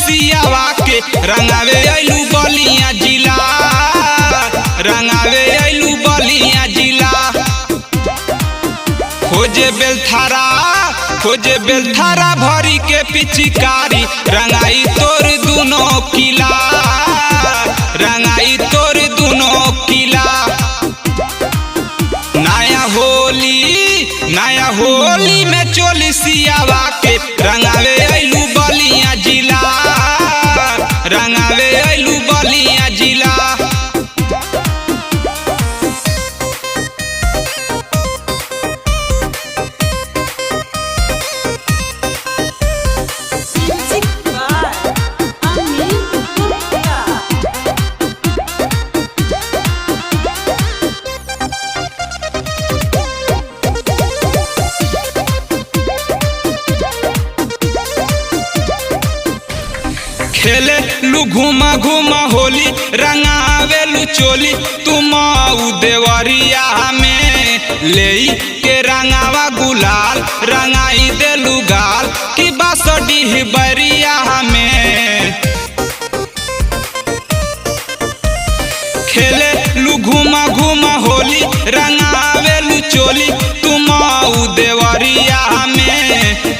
सियावा के रंगावे अइलू बलिया जिला, रंगावे अइलू बलिया जिला। खोजे बेलथारा भरी के पिचकारी रंगाई तोर दुनो किला, रंगाई तोर दुनो किला। नया होली में चोली सियावा के रंगावे अइलू बलिया जिला, रंगावे अइलू बलिया जिला। खेले लू घुमा घुमा होली रंगावे लू चोली तुम देवरिया में ले के रंगावा गुलाल रंगाई देलू गाल की बासडी बरिया में। खेले लू घुमा घुमा होली रंगावे लू चोली तुम देवरिया में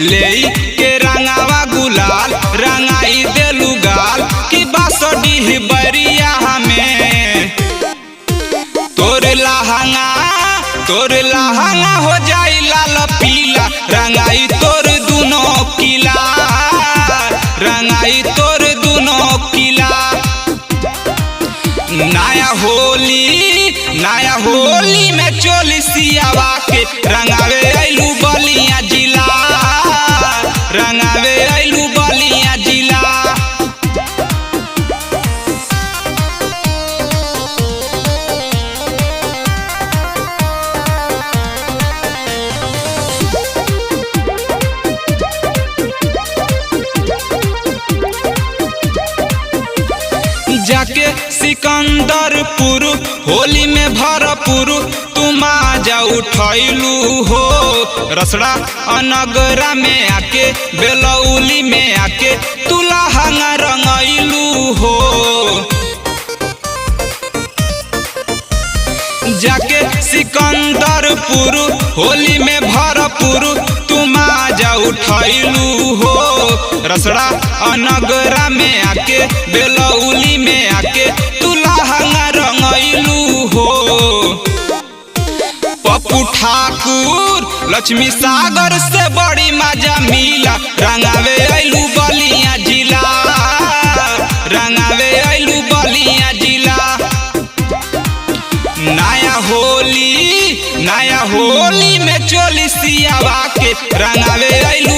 ले के रंगावा गुलाल रंगाई देलू गाल की बासडी बरिया में। तोर लहंगा हो जाई लाल पीला रंगाई तोर दुनो किला, रंगाई तोर दुनो किला। नया होली में चोली सियावा के रंगावे अइलू बलिया जिला, रंगावे अइलू बलिया जिला। जाके सिकंदरपुर होली में भरपुर तुम आजा उठैलू हो, रसड़ा अनगरा में आके बेलौली में आके तू लहंगा रंगैलू हो। जाके सिकंदरपुर होली में भरपुर तुम आजा उठैलू हो, रसड़ा अनगरा में आके बेलौली में आके तू लहंगा रंगैलू हो। पप्पू ठाकुर लक्ष्मी सागर से बड़ी मजा मिला रंगावे अइलू बलिया जिला, रंगावे अइलू बलिया जिला। नया होली में चोली सियावा के रंगावे अइलू